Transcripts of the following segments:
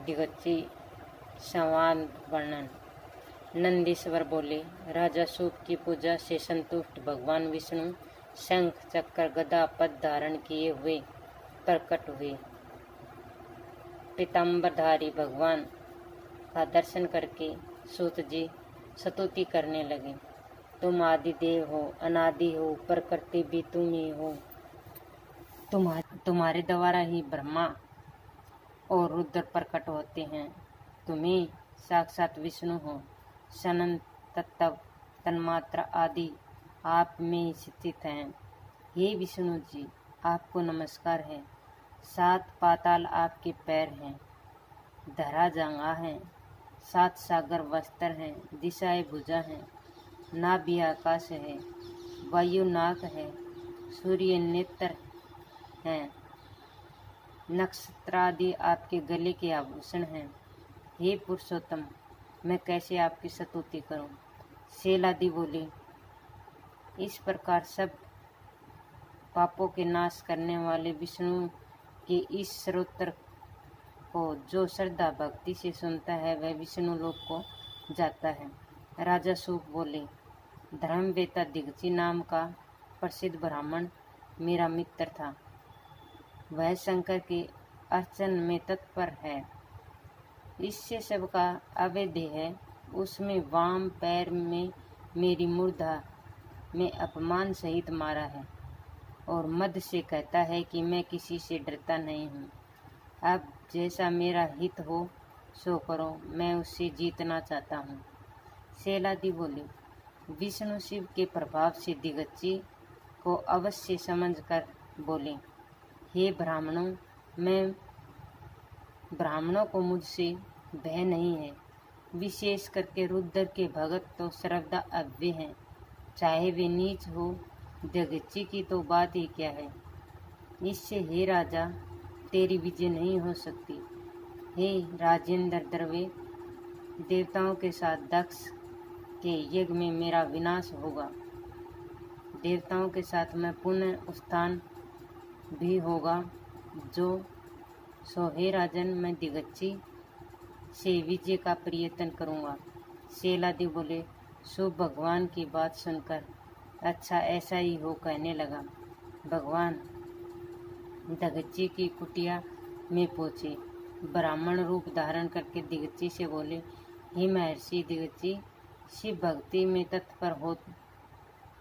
दिग्गज संवाद वर्णन। नंदीश्वर बोले, राजा सूप की पूजा से संतुष्ट भगवान विष्णु शंख चक्र गदा पद धारण किए हुए प्रकट हुए। पीताम्बरधारी भगवान का दर्शन करके सूत जी स्तुति करने लगे। तुम आदिदेव हो, अनादि हो, प्रकृति भी तुम ही हो। तुम्हारे द्वारा ही ब्रह्मा और रुद्र प्रकट होते हैं। तुम ही साक्षात विष्णु हो। सनन तत्व तन्मात्र आदि आप में ही स्थित हैं। हे विष्णु जी, आपको नमस्कार है। 7 पाताल आपके पैर हैं, धरा जांघा है, 7 सागर वस्त्र हैं, दिशाएं भुजा हैं, नाभि आकाश है, वायु नाक है, सूर्य नेत्र हैं, नक्षत्रादि आपके गले के आभूषण हैं। हे पुरुषोत्तम, मैं कैसे आपकी स्तुति करूं? शैलादि बोले, इस प्रकार सब पापों के नाश करने वाले विष्णु के इस स्तोत्र को जो श्रद्धा भक्ति से सुनता है वह विष्णु लोक को जाता है। राजा सूप बोले, धर्मवेता दिग्गज नाम का प्रसिद्ध ब्राह्मण मेरा मित्र था। वह शंकर के अर्चन में तत्पर है। इससे सबका अवैध है। उसमें वाम पैर में मेरी मूर्धा में अपमान सहित मारा है और मद से कहता है कि मैं किसी से डरता नहीं हूँ। अब जैसा मेरा हित हो सो करो, मैं उससे जीतना चाहता हूँ। शैलादि बोले, विष्णु शिव के प्रभाव से दिग्गज को अवश्य समझ कर बोले, हे ब्राह्मणों, ब्राह्मणों को मुझसे भय नहीं है। विशेष करके रुद्र के भगत तो सर्वदा अव्यय हैं, चाहे वे नीच हो। दिग्गज की तो बात ही क्या है। इससे हे राजा, तेरी विजय नहीं हो सकती। हे राजेंद्र द्रवे, देवताओं के साथ दक्ष के यज्ञ में मेरा विनाश होगा। देवताओं के साथ मैं पुनः उत्थान भी होगा। सो हे राजन, मैं दिग्गज से विजय का प्रयत्न करूँगा। शैलादि बोले, सो भगवान की बात सुनकर अच्छा ऐसा ही हो कहने लगा। भगवान दिग्गज की कुटिया में पहुँचे। ब्राह्मण रूप धारण करके दिग्गज से बोले, हे महर्षि दिग्गज, शिव भक्ति में तत्पर हो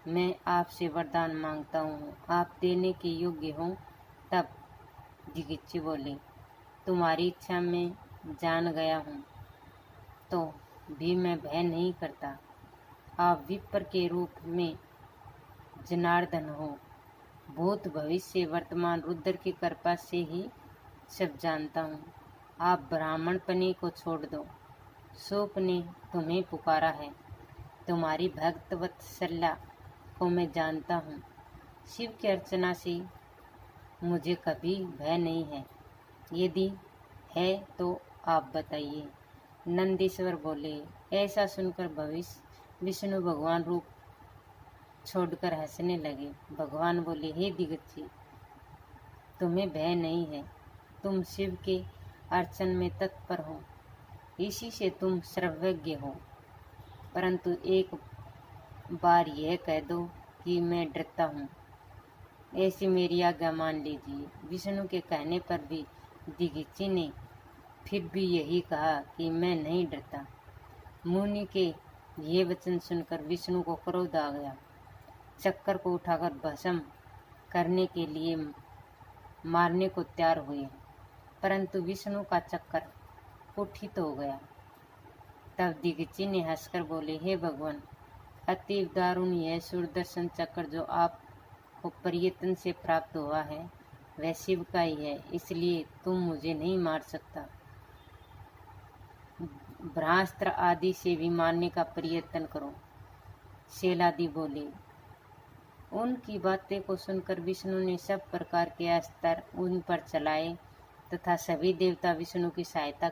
मैं आपसे वरदान मांगता हूँ। आप देने के योग्य हो तब। दिग्गज बोले, तुम्हारी इच्छा में जान गया हूँ तो भी मैं भय नहीं करता। आप विप्र के रूप में जनार्दन हो। भूत भविष्य वर्तमान रुद्र की कृपा से ही सब जानता हूँ। आप ब्राह्मणपनी को छोड़ दो। सूप ने तुम्हें पुकारा है। तुम्हारी भक्त वत्सल्या को मैं जानता हूँ। शिव की अर्चना से मुझे कभी भय नहीं है। यदि है तो आप बताइए। नंदीश्वर बोले, ऐसा सुनकर भविष्य विष्णु भगवान रूप छोड़कर हंसने लगे। भगवान बोले, हे दिग्गज, तुम्हें भय नहीं है। तुम शिव के अर्चन में तत्पर हो, इसी से तुम सर्वज्ञ हो। परंतु एक बार यह कह दो कि मैं डरता हूँ। ऐसी मेरी आज्ञा मान लीजिए। विष्णु के कहने पर भी दिग्गज ने फिर भी यही कहा कि मैं नहीं डरता। मुनि के ये वचन सुनकर विष्णु को क्रोध आ गया। चक्कर को उठाकर भस्म करने के लिए मारने को तैयार हुए, परंतु विष्णु का चक्कर कुंठित हो गया। तब दिग्गज ने हंसकर बोले, हे भगवान, अति दारुण यह सुदर्शन चक्र जो आपको प्रयत्न से प्राप्त हुआ है वह शिव का ही है, इसलिए तुम मुझे नहीं मार सकता। ब्रह्मास्त्र आदि से भी मारने का प्रयत्न करो। शैलादि बोले। उनकी बातें को सुनकर विष्णु ने सब प्रकार के अस्त्र उन पर चलाए तथा सभी देवता विष्णु की सहायता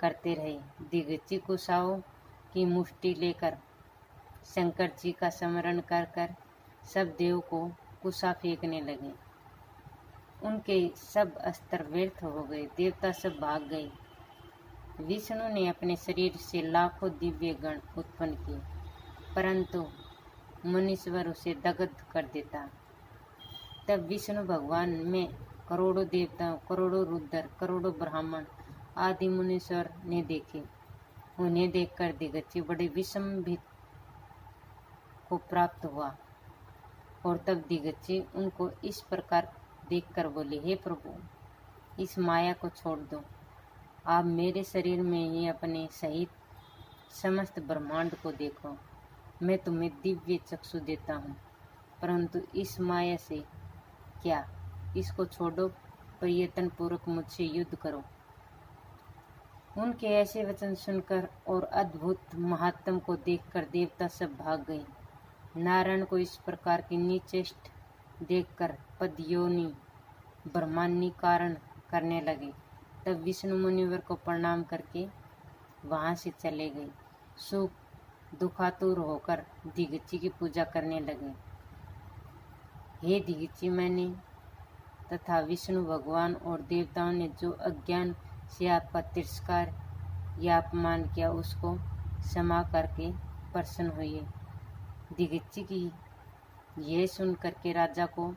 करते रहे। दिग्गज कुशाओं की मुष्टि लेकर शंकर जी का स्मरण कर कर सब देव को कुशा फेंकने लगे। उनके सब अस्त्र व्यर्थ हो गए। देवता सब भाग गए। विष्णु ने अपने शरीर से लाखों दिव्य गण उत्पन्न किए, परंतु मुनीश्वर उसे दग्ध कर देता। तब विष्णु भगवान में करोड़ों देवताओं, करोड़ों रुद्र, करोड़ों ब्राह्मण आदि मुनीश्वर ने देखे। उन्हें देखकर दिग्गज बड़े विषम को प्राप्त हुआ, और तब दिग्गज उनको इस प्रकार देखकर बोले, हे प्रभु, इस माया को छोड़ दो। आप मेरे शरीर में ही अपने सहित समस्त ब्रह्मांड को देखो। मैं तुम्हें दिव्य चक्षु देता हूँ, परंतु इस माया से क्या, इसको छोड़ो, प्रयत्न पूर्वक मुझसे युद्ध करो। उनके ऐसे वचन सुनकर और अद्भुत महात्म को देखकर देवता सब भाग गए। नारायण को इस प्रकार की नीचेष्ट देखकर पदयोनि ब्रह्मांडी कारण करने लगे। तब विष्णु मुनिवर को प्रणाम करके वहां से चले गए। सुख दुखातुर होकर दिग्गज की पूजा करने लगे। हे दिग्गज, मैंने तथा विष्णु भगवान और देवताओं ने जो अज्ञान से आपका तिरस्कार या अपमान किया, उसको क्षमा करके प्रसन्न हुए। दिग्गज की यह सुन करके राजा को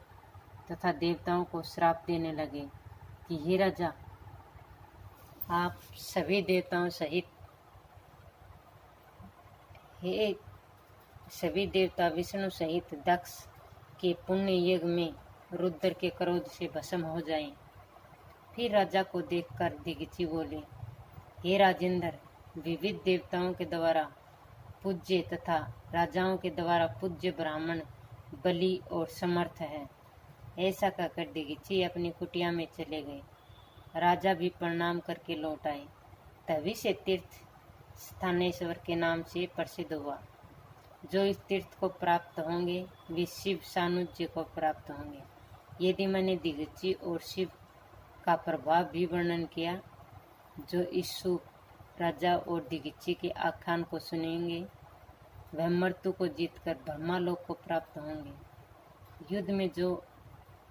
तथा देवताओं को श्राप देने लगे कि हे राजा, आप सभी देवताओं सहित, हे सभी देवता विष्णु सहित दक्ष के पुण्य यज्ञ में रुद्र के क्रोध से भस्म हो जाएं। फिर राजा को देखकर दिग्गज बोले, हे राजेंद्र, विविध देवताओं के द्वारा पूज्य तथा राजाओं के द्वारा पूज्य ब्राह्मण बलि और समर्थ है। ऐसा कहकर दिग्गज अपनी कुटिया में चले गए। राजा भी प्रणाम करके लौट आए। तभी से तीर्थ स्थानेश्वर के नाम से प्रसिद्ध हुआ। जो इस तीर्थ को प्राप्त होंगे वे शिव सानुज्य को प्राप्त होंगे। यदि मैंने दिग्गज और शिव का प्रभाव भी वर्णन किया, जो इस शुभ राजा और दिग्गज के आख्यान को सुनेंगे वह मृत्यु को जीतकर ब्रह्मालोक को प्राप्त होंगे। युद्ध में जो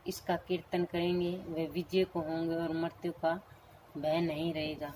इसका कीर्तन करेंगे वे विजय को होंगे और मृत्यु का भय नहीं रहेगा।